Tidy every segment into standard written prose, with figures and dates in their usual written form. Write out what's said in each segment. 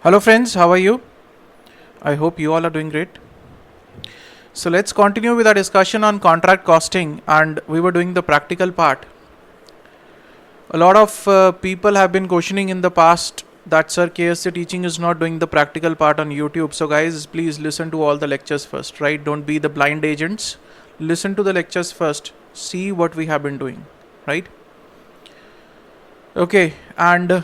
Hello friends, how are you? I hope you all are doing great. So let's continue with our discussion on contract costing, and we were doing the practical part. A lot of people have been questioning in the past that sir, KSC teaching is not doing the practical part on YouTube. So guys, please listen to all the lectures first, right? Don't be the blind agents. Listen to the lectures first. See what we have been doing, right? Okay, and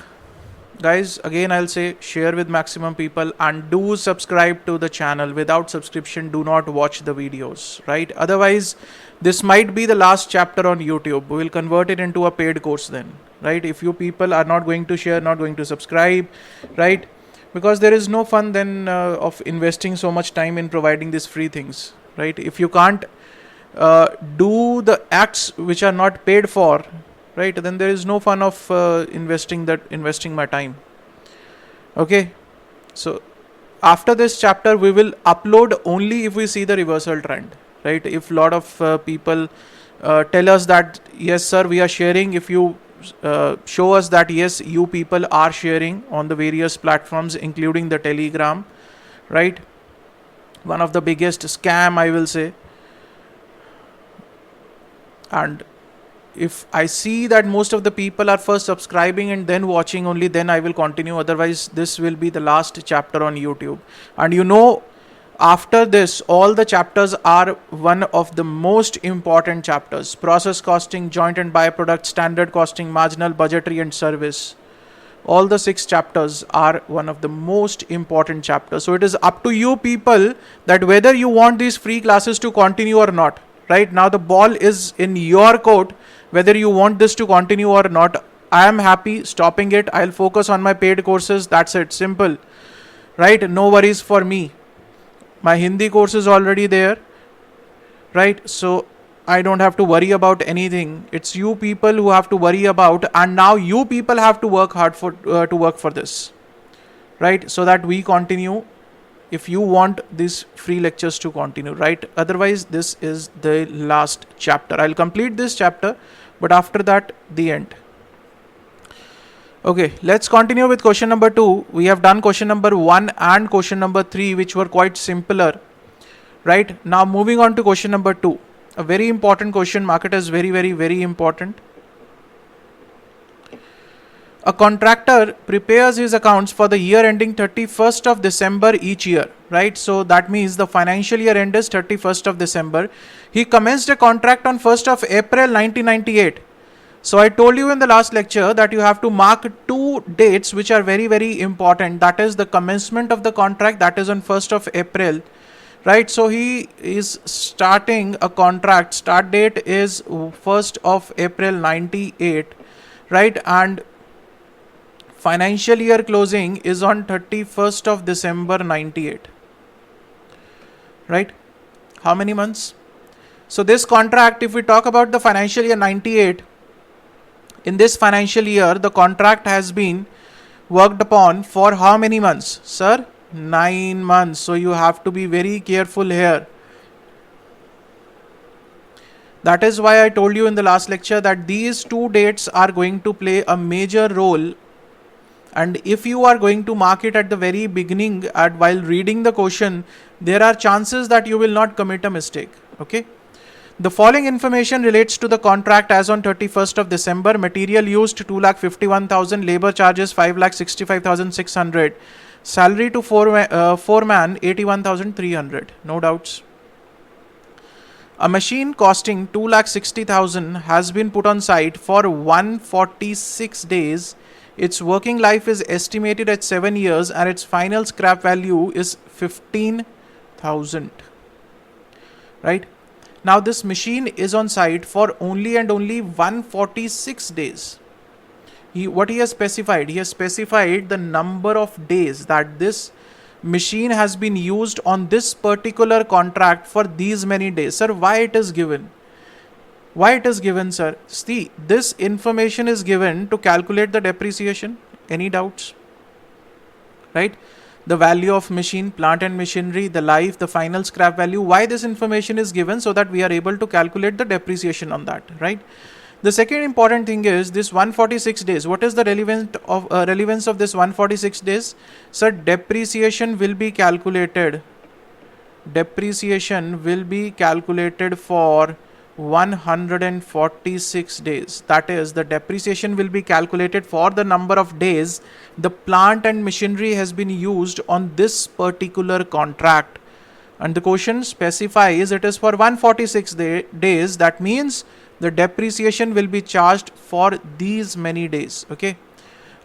guys, again I'll say share with maximum people and do subscribe to the channel. Without subscription, do not watch the videos, right? Otherwise, this might be the last chapter on YouTube. We'll convert it into a paid course then, right? If you people are not going to share, not going to subscribe, right? Because there is no fun then of investing so much time in providing these free things, right? If you can't do the acts which are not paid for, right, then there is no fun of investing my time. Okay, so after this chapter we will upload only if we see the reversal trend, right? If a lot of people tell us that yes sir, we are sharing, if you show us that yes, you people are sharing on the various platforms including the Telegram, right? One of the biggest scam, I will say. And if I see that most of the people are first subscribing and then watching only, then I will continue. Otherwise, this will be the last chapter on YouTube. And you know, after this, all the chapters are one of the most important chapters. Process costing, joint and byproduct, standard costing, marginal, budgetary and service. All the 6 chapters are one of the most important chapters. So it is up to you people that whether you want these free classes to continue or not. Right now the ball is in your court, whether you want this to continue or not. I am happy stopping it. I'll focus on my paid courses. That's it. Simple. Right? No worries for me. My Hindi course is already there. Right? So I don't have to worry about anything. It's you people who have to worry about, and now you people have to work hard to work for this. Right? So that we continue. If you want these free lectures to continue, right? Otherwise, this is the last chapter. I'll complete this chapter, but after that, the end. Okay, let's continue with question number 2. We have done question number 1 and question number 3, which were quite simpler, right? Now, moving on to question number 2. A very important question. Market is very, very, very important. A contractor prepares his accounts for the year ending 31st of December each year, right? So that means the financial year end is 31st of December. He commenced a contract on 1st of April 1998. So I told you in the last lecture that you have to mark 2 dates which are very, very important. That is the commencement of the contract, that is on 1st of April, right? So he is starting a contract. Start date is 1st of April 98, right? And financial year closing is on 31st of December 98, right? How many months? So this contract, if we talk about the financial year 98, in this financial year, the contract has been worked upon for how many months? Sir, 9 months. So you have to be very careful here. That is why I told you in the last lecture that these 2 dates are going to play a major role. And if you are going to mark it at the very beginning while reading the question, there are chances that you will not commit a mistake. Okay. The following information relates to the contract as on 31st of December. Material used 2,51,000, labor charges 5,65,600, salary to foreman 81,300. No doubts. A machine costing 2,60,000 has been put on site for 146 days. Its working life is estimated at 7 years and its final scrap value is 15,000. Right? Now this machine is on site for only and only 146 days. What he has specified? He has specified the number of days that this machine has been used on this particular contract for these many days. Sir, why it is given? Why it is given, sir? See, this information is given to calculate the depreciation. Any doubts? Right? The value of machine, plant and machinery, the life, the final scrap value. Why this information is given? So that we are able to calculate the depreciation on that, right? The second important thing is this 146 days. What is the relevance of this 146 days? Sir, depreciation will be calculated. Depreciation will be calculated for 146 days. That is, the depreciation will be calculated for the number of days the plant and machinery has been used on this particular contract. And the question specifies it is for 146 days. That means the depreciation will be charged for these many days. Okay.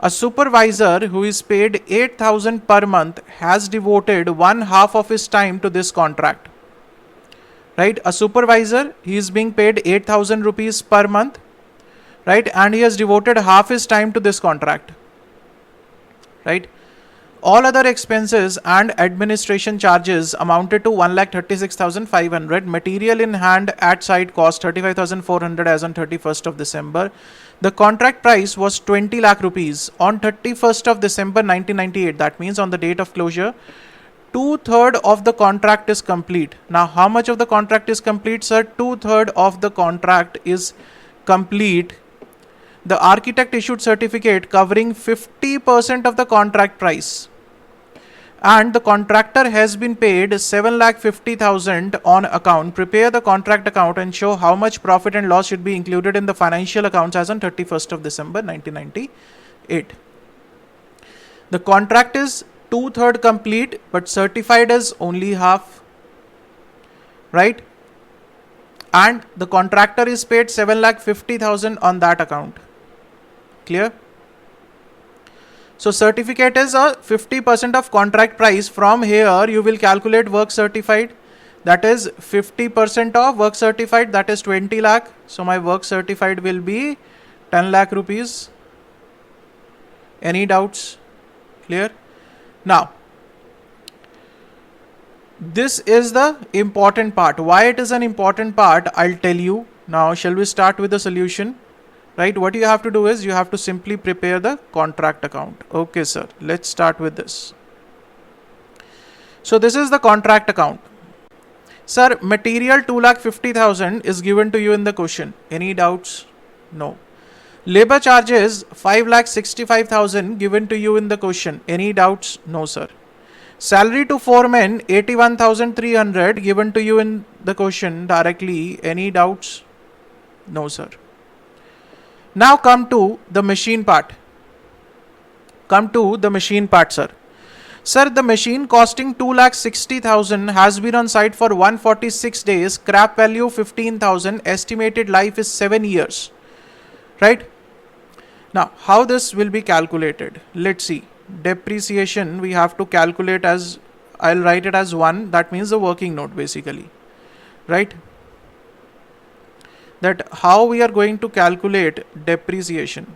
A supervisor who is paid 8,000 per month has devoted one half of his time to this contract. Right. A supervisor, he is being paid 8,000 rupees per month. Right. And he has devoted half his time to this contract. Right. All other expenses and administration charges amounted to 1,36,500. Material in hand at site cost 35,400 as on 31st of December. The contract price was 20 lakh rupees on 31st of December 1998. That means on the date of closure, 2/3 of the contract is complete. Now, how much of the contract is complete, sir? 2/3 of the contract is complete. The architect issued certificate covering 50% of the contract price, and the contractor has been paid 7,50,000 on account. Prepare the contract account and show how much profit and loss should be included in the financial accounts as on 31st of December 1998. The contract is 2/3 complete, but certified as only half. Right? And the contractor is paid 7,50,000 on that account. Clear? So certificate is a 50% of contract price. From here you will calculate work certified. That is 50% of work certified, that is 20 lakh. So my work certified will be 10 lakh rupees. Any doubts? Clear? Now, this is the important part. Why it is an important part, I'll tell you. Now, shall we start with the solution? Right, what you have to do is you have to simply prepare the contract account. Okay, sir, let's start with this. So this is the contract account. Sir, material 2,50,000 is given to you in the question. Any doubts? No. Labor charges 5,65,000 given to you in the question. Any doubts? No, sir. Salary to foremen 81,300 given to you in the question directly. Any doubts? No, sir. Now come to the machine part. Sir. Sir, the machine costing 2,60,000 has been on site for 146 days. Scrap value 15,000. Estimated life is 7 years. Right? Now, how this will be calculated? Let's see. Depreciation we have to calculate as, I'll write it as 1. That means the working note basically. Right? That how we are going to calculate depreciation.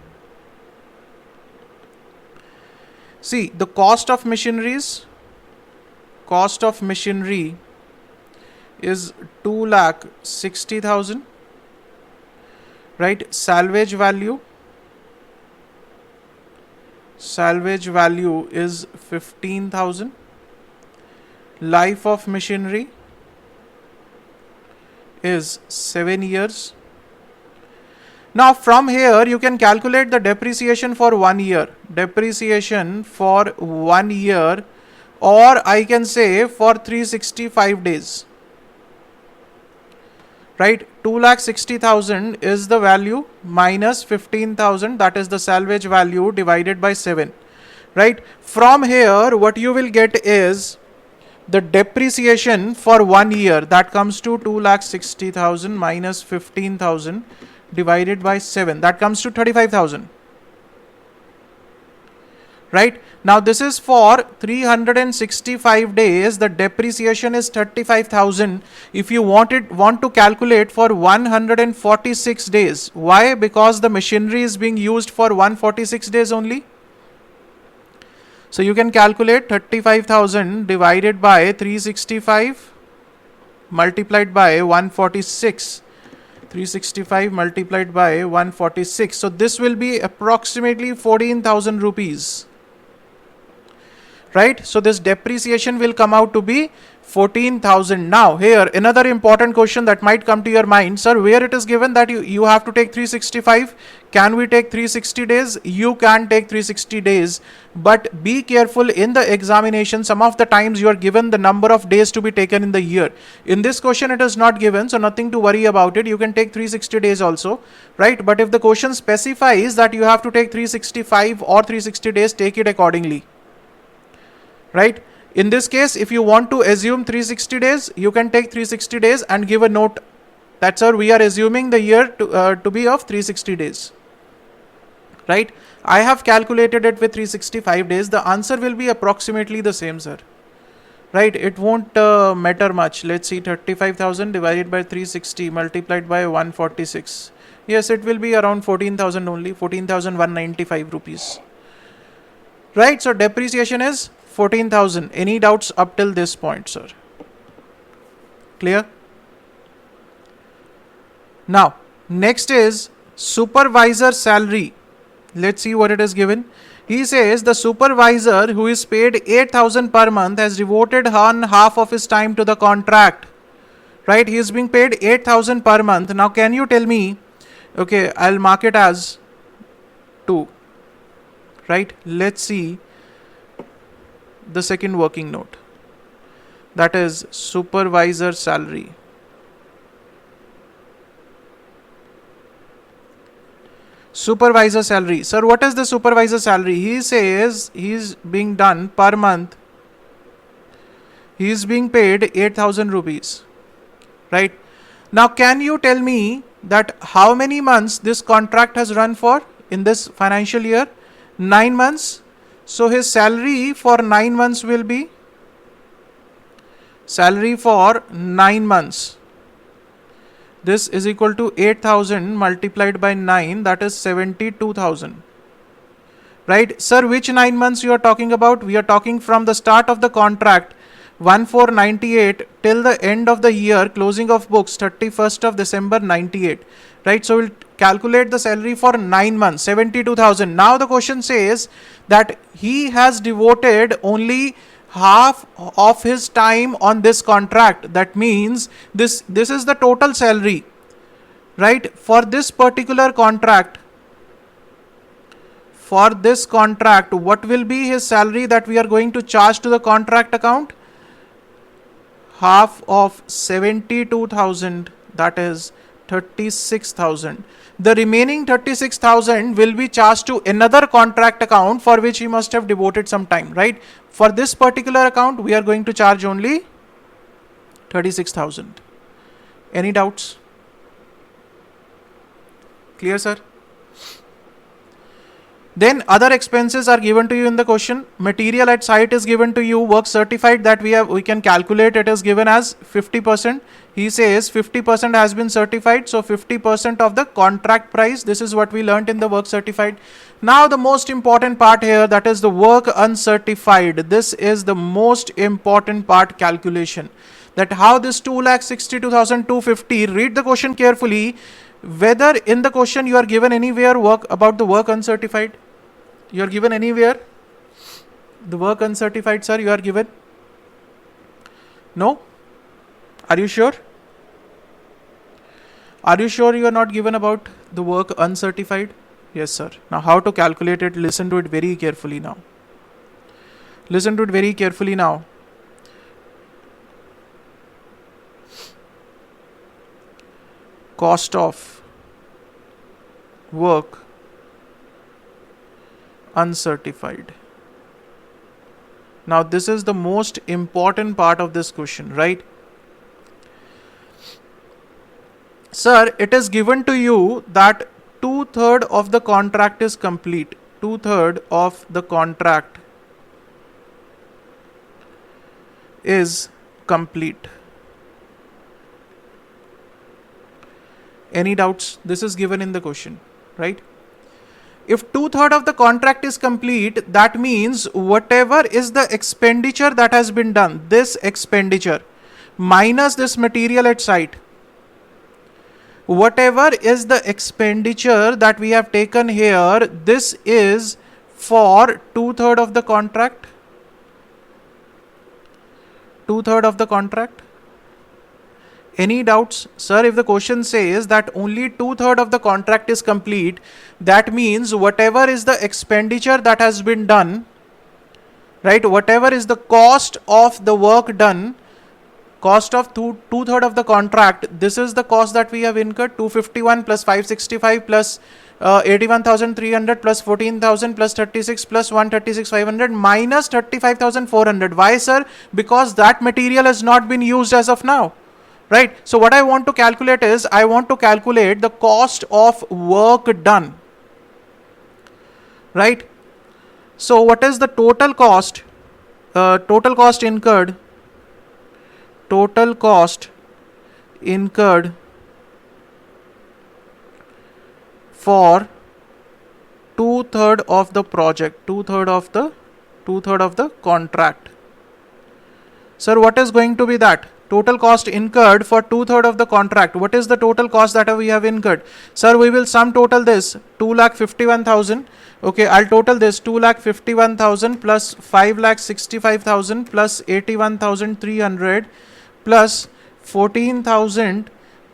See, the cost of machinery is 2,60,000. Right? Salvage value is 15,000. Life of machinery is 7 years. Now from here you can calculate the depreciation for 1 year. Or I can say for 365 days. Right? 2,60,000 is the value minus 15,000, that is the salvage value, divided by 7. Right? From here what you will get is the depreciation for 1 year, that comes to 2,60,000 minus 15,000 divided by 7, that comes to 35,000. Right? Now this is for 365 days. The depreciation is 35,000. If you want to calculate for 146 days. Why? Because the machinery is being used for 146 days only. So you can calculate 35,000 divided by 365 multiplied by 146. 365 multiplied by 146. So this will be approximately 14,000 rupees. right? So this depreciation will come out to be 14,000. Now here another important question that might come to your mind, sir, where it is given that you have to take 365, can we take 360 days? You can take 360 days, but be careful in the examination. Some of the times you are given the number of days to be taken in the year. In this question it is not given, so nothing to worry about it. You can take 360 days also, right? But if the question specifies that you have to take 365 or 360 days, take it accordingly, right? In this case, if you want to assume 360 days, you can take 360 days and give a note that, sir, we are assuming the year to be of 360 days, right? I have calculated it with 365 days. The answer will be approximately the same, sir, right? It won't matter much. Let's see, 35,000 divided by 360 multiplied by 146. Yes, it will be around 14,000 only, 14,195 rupees, right? So depreciation is 14,000. Any doubts up till this point, sir? Clear? Now, next is supervisor salary. Let's see what it is given. He says the supervisor who is paid 8,000 per month has devoted half of his time to the contract, right? He is being paid 8,000 per month. Now, can you tell me, okay, I'll mark it as 2, right? Let's see the second working note, that is supervisor salary. Supervisor salary, sir, what is the supervisor salary? He says he's being done per month, he is being paid 8,000 rupees, right? Now can you tell me that how many months this contract has run for in this financial year? 9 months. So his salary for 9 months will be salary for 9 months. This is equal to 8,000 multiplied by 9, that is 72,000. Right? Sir, which 9 months you are talking about? We are talking from the start of the contract 1498 till the end of the year, closing of books 31st of December 98. Right? So we'll calculate the salary for 9 months, 72,000. Now the question says that he has devoted only half of his time on this contract. That means this is the total salary, right? For this particular contract, what will be his salary that we are going to charge to the contract account? Half of 72,000, that is 36,000. The remaining 36,000 will be charged to another contract account for which he must have devoted some time, right? For this particular account, we are going to charge only 36,000. Any doubts? Clear, sir? Then other expenses are given to you in the question. Material at site is given to you. Work certified that we can calculate, it is given as 50%. He says 50% has been certified, so 50% of the contract price. This is what we learnt in the work certified. Now the most important part here, that is the work uncertified. This is the most important part, calculation. That how this 2,62,250, read the question carefully. Whether in the question you are given anywhere work about the work uncertified? You are given anywhere the work uncertified, sir? You are given? No? Are you sure? Are you sure you are not given about the work uncertified? Yes, sir. Now how to calculate it? Listen to it very carefully now. Listen to it very carefully now. Cost of work uncertified. Now this is the most important part of this question, right? Sir, it is given to you that 2/3 of the contract is complete. 2/3 of the contract is complete. Any doubts? This is given in the question, right? If 2/3 of the contract is complete, that means whatever is the expenditure that has been done, this expenditure minus this material at site, whatever is the expenditure that we have taken here, this is for 2/3 of the contract. 2/3 of the contract? Any doubts? Sir, if the question says that only 2/3 of the contract is complete, that means whatever is the expenditure that has been done, right? Whatever is the cost of the work done, cost of two-third of the contract, this is the cost that we have incurred, 251 plus 565 plus 81,300 plus 14,000 plus 36 plus 136,500 minus 35,400. Why, sir? Because that material has not been used as of now. Right. So what I want to calculate is, I want to calculate the cost of work done. Right. So what is the total cost? Total cost incurred. Total cost incurred for 2/3 of the project, 2/3 of the contract. Sir, what is going to be that? Total cost incurred for 2/3 of the contract. What is the total cost that we have incurred? Sir, we will sum total this 2,51,000. Okay, I'll total this 2,51,000 plus 5,65,000 plus 81,300 plus 14,000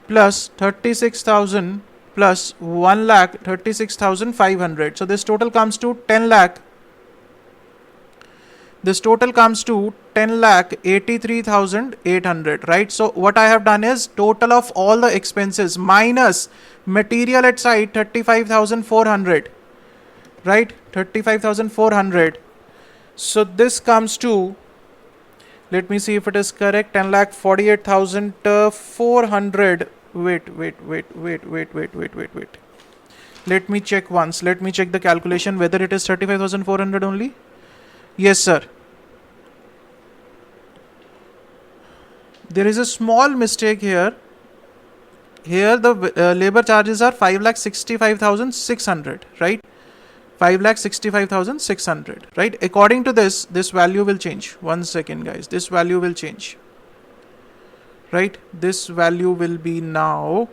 plus 36,000 plus 1,36,500. So this total comes to 10 lakh. This total comes to 10,83,800, right? So what I have done is total of all the expenses minus material at site 35,400, right? 35,400. So this comes to, let me see if it is correct, 10,48,400. Wait. Let me check once. Let me check the calculation whether it is 35,400 only. Yes, sir. There is a small mistake here. Here the labor charges are 5,65,600, right? 5,65,600, right? According to this value will change. 1 second, guys. This value will change, right? This value will be now.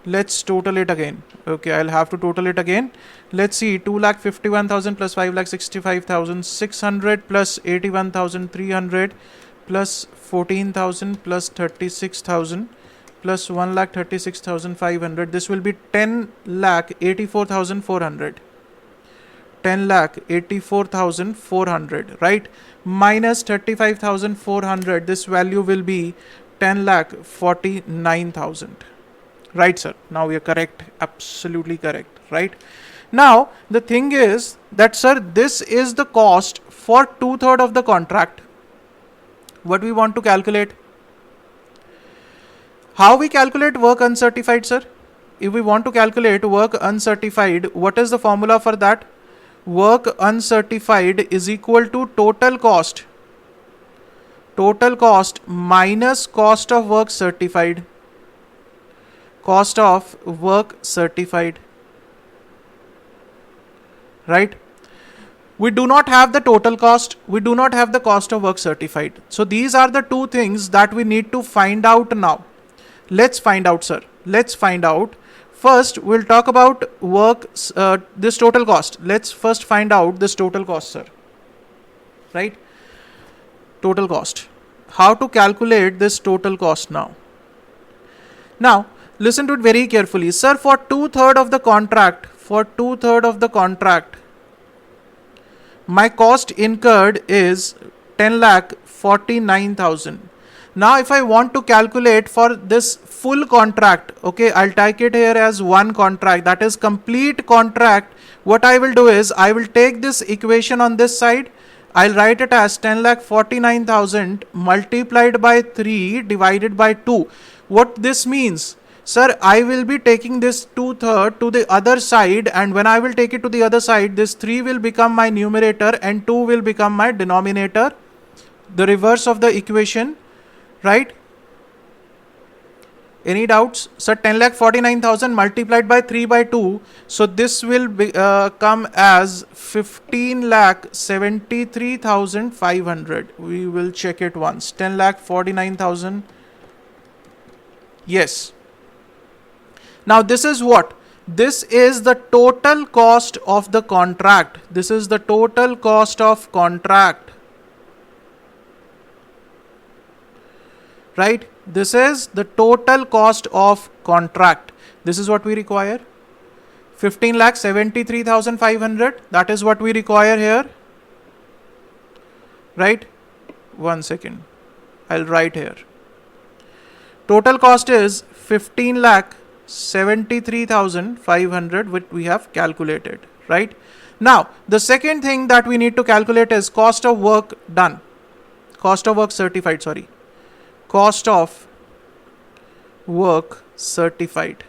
Let's total it again. Okay, I'll have to total it again. Let's see, 2,51,000 plus 5,65,600 plus 81,300 plus 14,000 plus 36,000 plus 1,36,500. This will be 10,84,400. 10,84,400, right? Minus 35,400. This value will be 10,49,000. Right, sir. Now we are correct. Absolutely correct. Right. Now the thing is that, sir, this is the cost for 2/3 of the contract. What we want to calculate? How we calculate work uncertified, sir? If we want to calculate work uncertified, what is the formula for that? Work uncertified is equal to total cost. Total cost minus cost of work certified. Cost of work certified, right? We do not have the total cost. We do not have the cost of work certified. So these are the two things that we need to find out now. Let's find out, sir. Let's find out. First, we'll talk about work, this total cost. Let's first find out this total cost, sir. Right? Total cost. How to calculate this total cost now? Now, listen to it very carefully. Sir, for 2/3 of the contract, my cost incurred is 10,49,000. Now, if I want to calculate for this full contract, okay, I'll take it here as one contract, that is complete contract. What I will do is, I will take this equation on this side. I'll write it as 10,49,000 multiplied by 3 divided by 2. What this means? Sir, I will be taking this 2/3 to the other side, and when I will take it to the other side, this 3 will become my numerator and 2 will become my denominator. The reverse of the equation, right? Any doubts? Sir, 10,49,000 multiplied by 3 by 2. So this will come as 15,73,500. We will check it once. 10,49,000. Yes. Now this is what? This is the total cost of the contract. This is the total cost of contract. right? This is the total cost of contract. This is what we require. 15,73,500. That is what we require here, right? 1 second. I'll write here. Total cost is 15,73,500, which we have calculated, right? Now, the second thing that we need to calculate is cost of work done. Cost of work certified, sorry. Cost of work certified.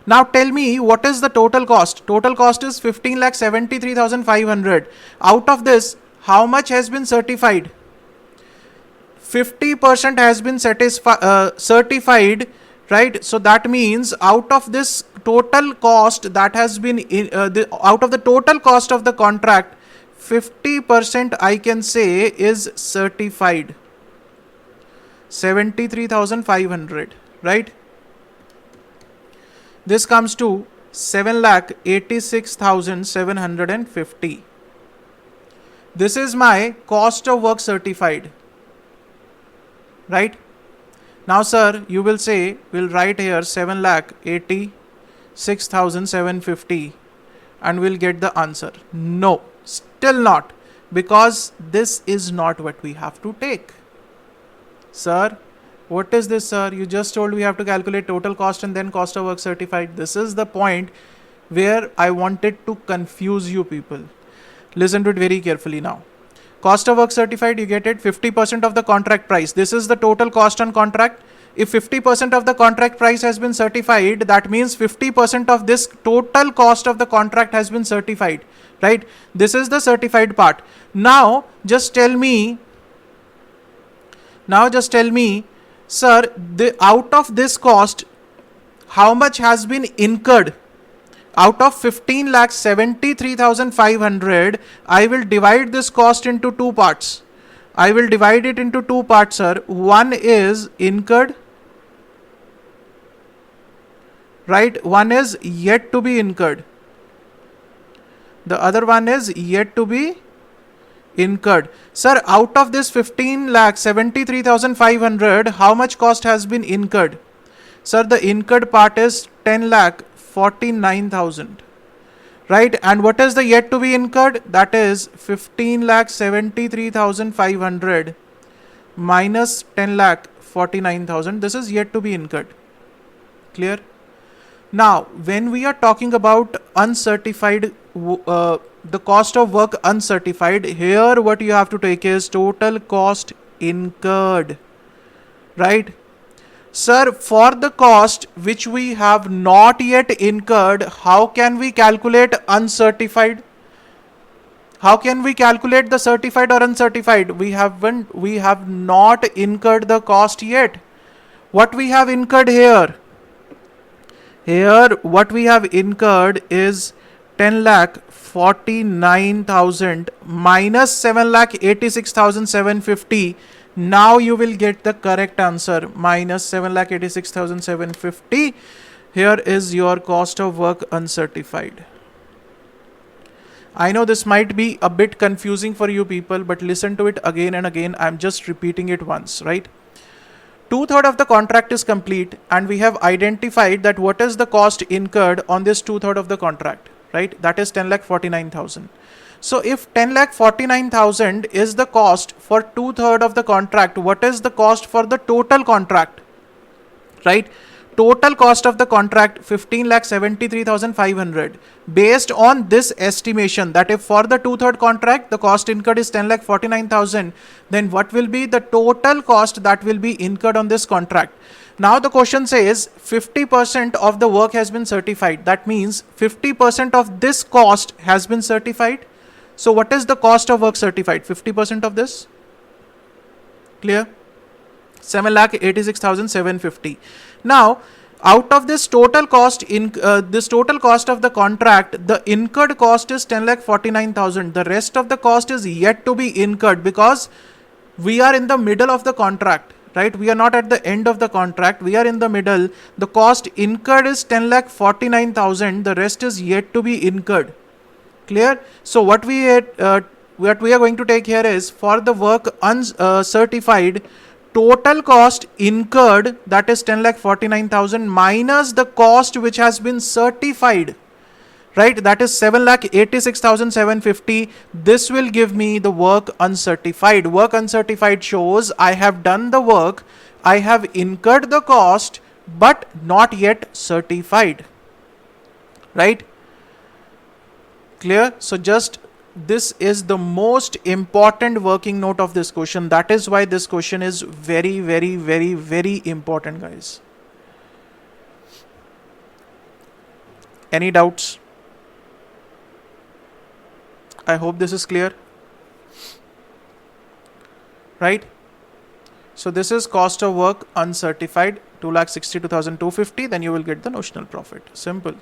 Now tell me, what is the total cost? Total cost is 15,73,500. Out of this, how much has been certified? 50% has been certified, right? So that means out of this total cost that has been out of the total cost of the contract, 50% I can say is certified. 73,500, right? This comes to 7,86,750. This is my cost of work certified, right? Now, sir, you will say, we'll write here 7,86,750 and we'll get the answer. No, still not, because this is not what we have to take. Sir, what is this, sir? You just told we have to calculate total cost and then cost of work certified. This is the point where I wanted to confuse you people. Listen to it very carefully now. Cost of work certified, you get it, 50% of the contract price. This is the total cost on contract. If 50% of the contract price has been certified, that means 50% of this total cost of the contract has been certified, right? This is the certified part. Now, just tell me, sir, out of this cost, how much has been incurred? Out of 15,73,500, I will divide this cost into two parts. I will divide it into two parts, sir. One is incurred, right? One is yet to be incurred. The other one is yet to be incurred. Sir, out of this 15,73,500, how much cost has been incurred? Sir, the incurred part is 10,49,000, right? And what is the yet to be incurred? That is 15,73,500 minus 10,49,000. This is yet to be incurred. Clear? Now, when we are talking about uncertified, the cost of work uncertified, here what you have to take is total cost incurred, right? Sir, for the cost which we have not yet incurred, how can we calculate uncertified? How can we calculate the certified or uncertified? We have not incurred the cost yet. What we have incurred here? Here, what we have incurred is 10,49,000 minus 7,86,750. Now you will get the correct answer, minus 7,86,750. Here is your cost of work uncertified. I know this might be a bit confusing for you people, but listen to it again and again. I'm just repeating it once, right? 2/3 of the contract is complete and we have identified that what is the cost incurred on this 2/3 of the contract, right? That is 10,49,000. So if 10,49,000 is the cost for 2/3 of the contract, what is the cost for the total contract, right? Total cost of the contract 15,73,500. Based on this estimation that if for the 2/3 contract the cost incurred is 10,49,000, then what will be the total cost that will be incurred on this contract? Now the question says 50% of the work has been certified. That means 50% of this cost has been certified. So what is the cost of work certified? 50% of this? Clear? 7,86,750. Now, out of this total cost total cost of the contract, the incurred cost is 10,49,000. The rest of the cost is yet to be incurred because we are in the middle of the contract, right? We are not at the end of the contract. We are in the middle. The cost incurred is 10,49,000. The rest is yet to be incurred. Clear? So what we what we are going to take here is for the work uncertified, total cost incurred, that is 10,49,000 minus the cost which has been certified, right? That is 7,86,750. This will give me the work uncertified. Work uncertified shows I have done the work, I have incurred the cost, but not yet certified, right? Clear? So just this is the most important working note of this question. That is why this question is very, very, very, very important, guys. Any doubts? I hope this is clear, right? So this is cost of work uncertified, 2,62,250. Then you will get the notional profit. Simple.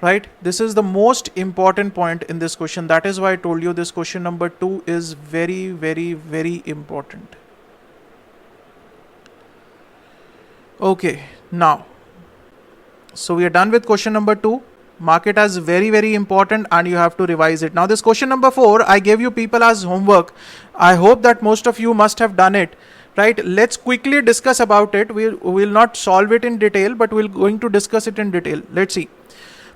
Right? This is the most important point in this question. That is why I told you this question number 2 is very, very, very important. Okay, now, so we are done with question number 2. Mark it as very, very important and you have to revise it. Now this question number 4, I gave you people as homework. I hope that most of you must have done it. Right? Let's quickly discuss about it. We will not solve it in detail, but we're going to discuss it in detail. Let's see.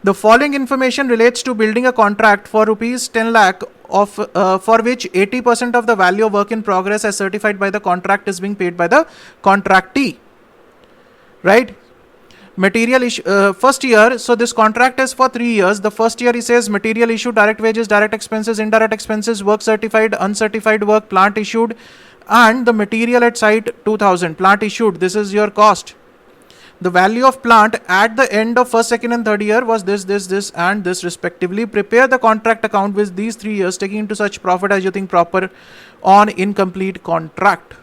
The following information relates to building a contract for rupees 10 lakh of for which 80% of the value of work in progress as certified by the contract is being paid by the contractee. Right? Material issue, first year, so this contract is for 3 years. The first year he says material issue, direct wages, direct expenses, indirect expenses, work certified, uncertified work, plant issued, and the material at site 2000, plant issued. This is your cost. The value of plant at the end of first, second and third year was this and this respectively. Prepare the contract account with these 3 years taking into such profit as you think proper on incomplete contract.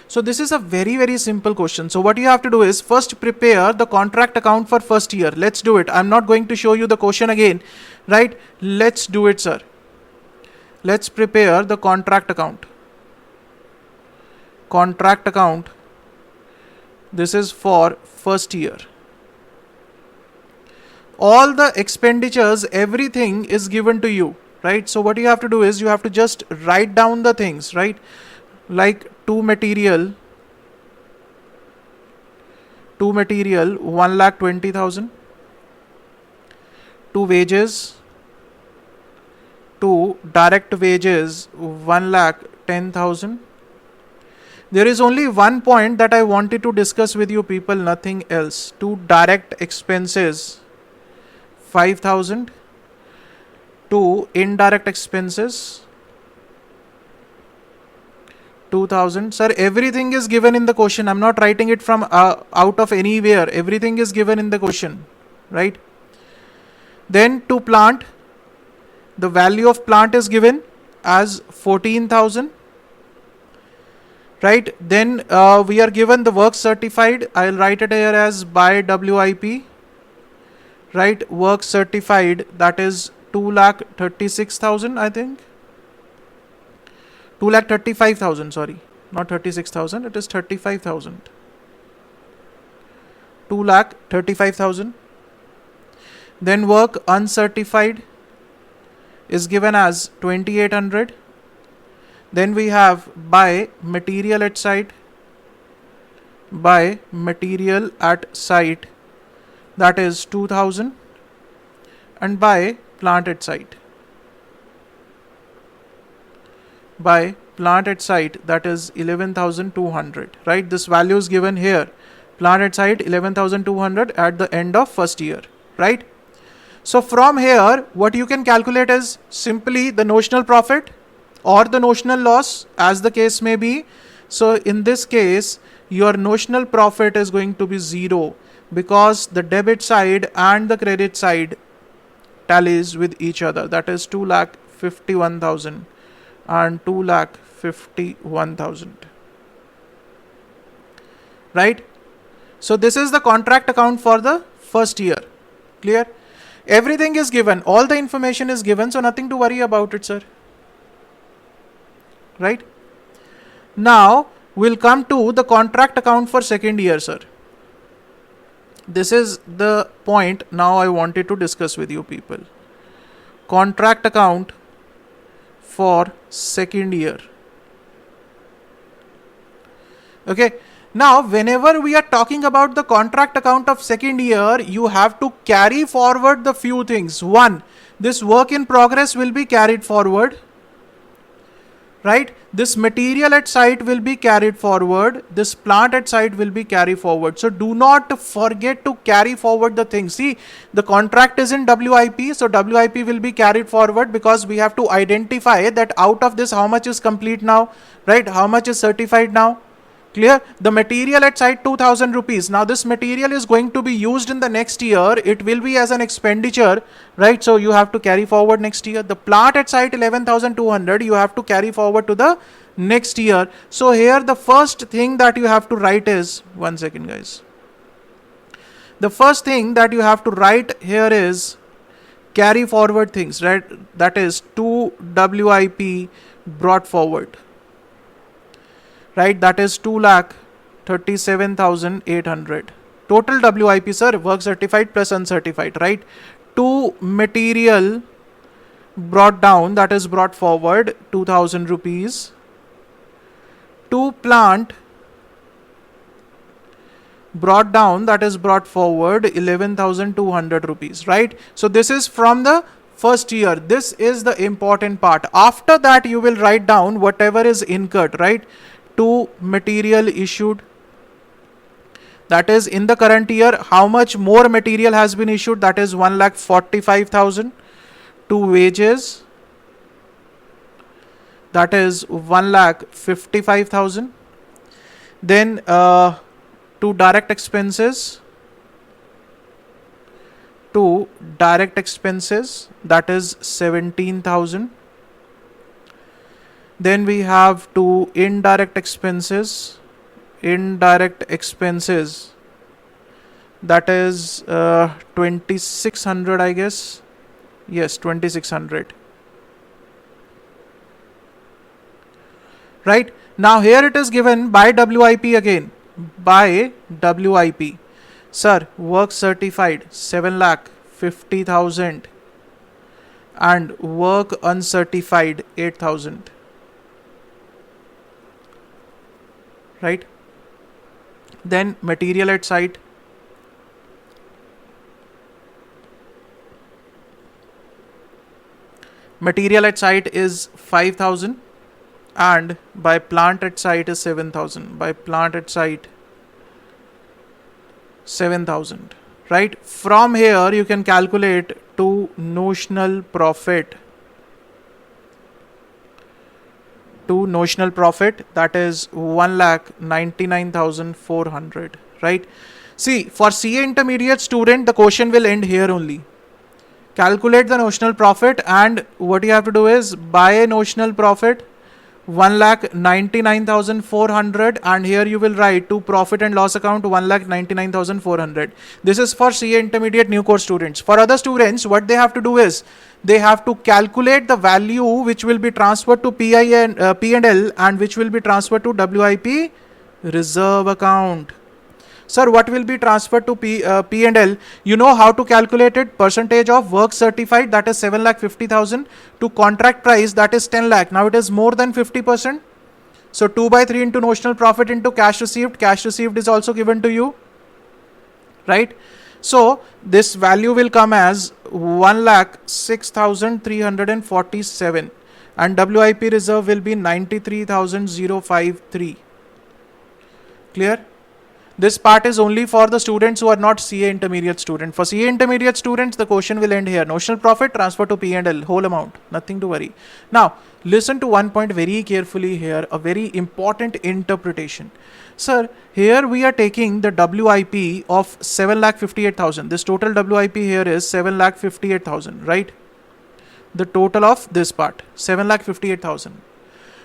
So this is a very, very simple question. So what you have to do is first prepare the contract account for first year. Let's do it. I'm not going to show you the question again, right? Let's do it, sir. Let's prepare the contract account. Contract account. This is for first year. All the expenditures, everything is given to you, right? So what you have to do is you have to just write down the things, right? Like to material 1,20,000, to wages, to direct wages 1,10,000. There is only one point that I wanted to discuss with you people, nothing else. To direct expenses 5,000, to indirect expenses 2,000. Sir, everything is given in the question. I'm not writing it from out of anywhere. Everything is given in the question, right? Then to plant, the value of plant is given as 14,000. Right? Then we are given the work certified. I'll write it here as by WIP. Right? Work certified, that is 2,36,000, I think. 2,35,000, sorry. Not 36,000, it is 35,000. 2,35,000. Then work uncertified is given as 2,800. Then we have by material at site, that is 2,000, and by plant at site. By plant at site, that is 11,200, right? This value is given here. Plant at site 11,200 at the end of first year, right? So from here, what you can calculate is simply the notional profit or the notional loss, as the case may be. So in this case, your notional profit is going to be 0 because the debit side and the credit side tallies with each other. That is 2,51,000 and 2,51,000. Right? So this is the contract account for the first year. Clear? Everything is given. All the information is given. So nothing to worry about it, sir. Right? Now we'll come to the contract account for second year, sir. This is the point now I wanted to discuss with you people. contract account for second year. Okay. Now, whenever we are talking about the contract account of second year, you have to carry forward the few things. One, this work in progress will be carried forward, right? This material at site will be carried forward. This plant at site will be carried forward. So do not forget to carry forward the things. See, the contract is in WIP. So WIP will be carried forward because we have to identify that out of this, how much is complete now, right? How much is certified now? Clear? The material at site 2000 rupees. Now this material is going to be used in the next year. It will be as an expenditure, right? So you have to carry forward next year. The plant at site 11,200, you have to carry forward to the next year. So here the first thing that you have to write is, one second guys. The first thing that you have to write here is carry forward things, right? That is 2 WIP brought forward. Right, that is 2,37,800. Total WIP, sir, work certified plus uncertified, right? 2 material brought down, that is brought forward, 2,000 rupees. 2 plant brought down, that is brought forward, 11,200 rupees, right? So this is from the first year. This is the important part. After that, you will write down whatever is incurred, right? 2 material issued, that is in the current year. How much more material has been issued? That is 1,45,000. 2 wages, that is 1,55,000. Then 2 direct expenses, that is 17,000. Then we have 2 indirect expenses, that is 2,600, I guess. Yes, 2,600. Right? Now here it is given by WIP again. By WIP. Sir, work certified 7,50,000 and work uncertified 8,000. Right? Then material at site, is 5,000 and by plant at site is 7,000. By plant at site 7,000. Right? From here you can calculate to notional profit. That is 1,99,400. Right? See, for CA intermediate student, the question will end here only. Calculate the notional profit, and what you have to do is buy a notional profit 1,99,400, and here you will write to profit and loss account 1,99,400. This is for CA intermediate new course students. For other students, what they have to do is they have to calculate the value which will be transferred to P&L and which will be transferred to WIP reserve account. Sir, what will be transferred to P&L? You know how to calculate it. Percentage of work certified, that is 7,50,000, to contract price, that is 10 lakh. Now it is more than 50%. So 2/3 into notional profit into cash received. Cash received is also given to you. Right? So this value will come as 1,06,347 and WIP reserve will be 93,053. Clear? This part is only for the students who are not CA intermediate student. For CA intermediate students, the question will end here. Notional profit transfer to P&L, whole amount, nothing to worry. Now, listen to one point very carefully here, a very important interpretation. Sir, here we are taking the WIP of 7,58,000. This total WIP here is 7,58,000, right? The total of this part, 7,58,000.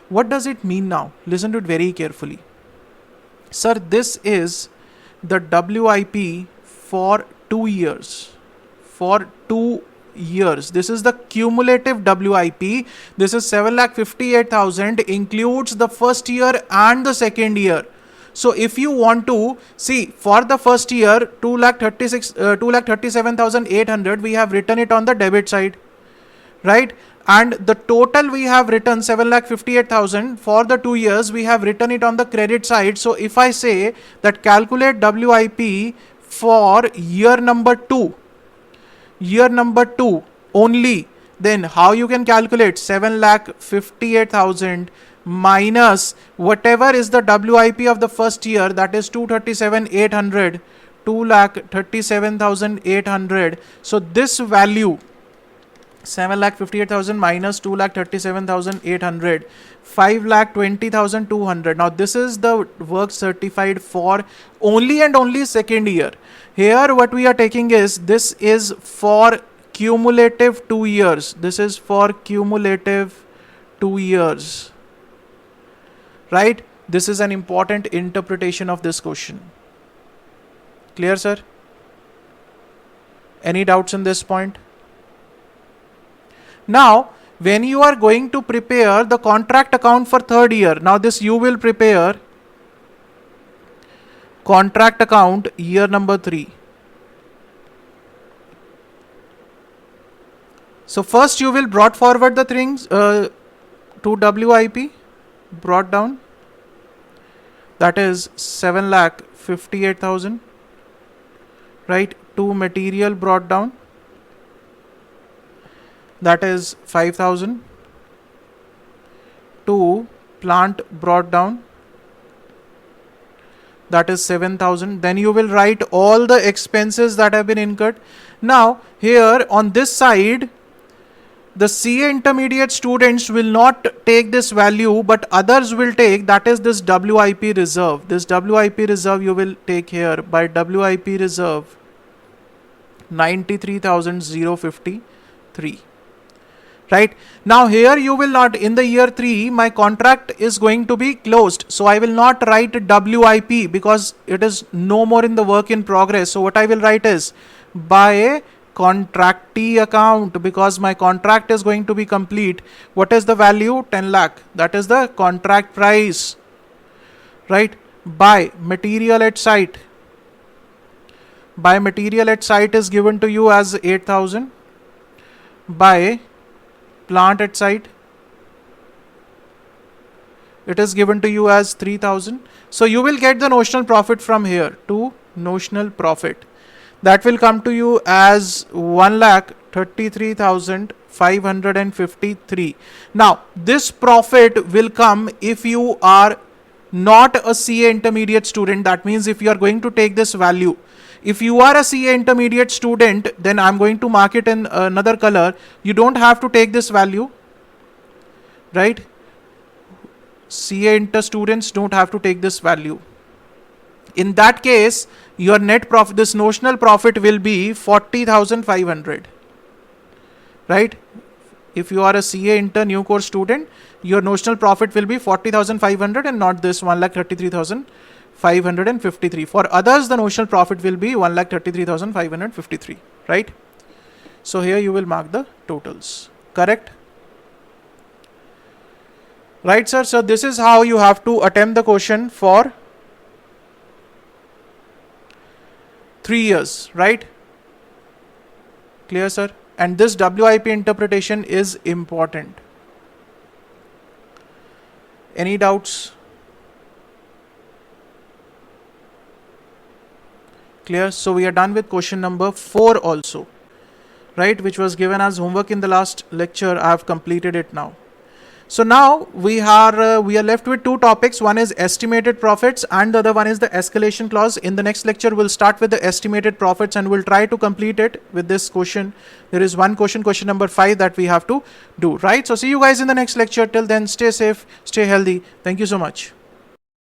What does it mean now? Listen to it very carefully. Sir, this is the WIP for 2 years. For 2 years. This is the cumulative WIP. This is 7,58,000, includes the first year and the second year. So if you want to see for the first year 2,37,800, we have written it on the debit side. right? And the total we have written 7,58,000 for the 2 years, we have written it on the credit side. So if I say that calculate WIP for year number 2 only, then how you can calculate 7,58,000 minus whatever is the WIP of the first year, that is 237,800, 2,37,800. So this value 7,58,000 minus 2,37,800, 5,20,200. Now this is the work certified for only and only second year. Here what we are taking is, this is for cumulative 2 years. This is for cumulative 2 years, right? This is an important interpretation of this question. Clear, sir? Any doubts in this point? Now, when you are going to prepare the contract account for third year, now this you will prepare contract account year number 3. So first you will brought forward the things to WIP, brought down, that is 7,58,000, right? To material brought down, that is 5,000, to plant brought down, that is 7,000. Then you will write all the expenses that have been incurred. Now here on this side, the CA intermediate students will not take this value, but others will take, that is this WIP reserve. This WIP reserve you will take here by WIP reserve 93,053. Right? Now here you will not, in the year 3, my contract is going to be closed. So I will not write WIP because it is no more in the work in progress. So what I will write is by contractee account, because my contract is going to be complete. What is the value? 10 lakh. That is the contract price. Right? By material at site. By material at site is given to you as 8,000. By plant at site, it is given to you as 3,000. So you will get the notional profit from here to notional profit. That will come to you as 1,33,553. Now this profit will come if you are not a CA intermediate student. That means if you are going to take this value. If you are a CA intermediate student, then I'm going to mark it in another color. You don't have to take this value, right? CA inter students don't have to take this value. In that case, your net profit, this notional profit will be 40,500, right? If you are a CA inter new course student, your notional profit will be 40,500 and not this 1,33,553. For others, the notional profit will be 1,33,553, right? So here you will mark the totals, correct? Right, sir? So this is how you have to attempt the question for 3 years, right? Clear, sir? And this WIP interpretation is important. Any doubts? Clear? So we are done with question number 4 also, right? Which was given as homework in the last lecture. I have completed it now. So now we are left with 2 topics. One is estimated profits and the other one is the escalation clause. In the next lecture, we'll start with the estimated profits and we'll try to complete it with this question. There is one question number 5 that we have to do, right? So see you guys in the next lecture. Till then, stay safe, stay healthy. Thank you so much.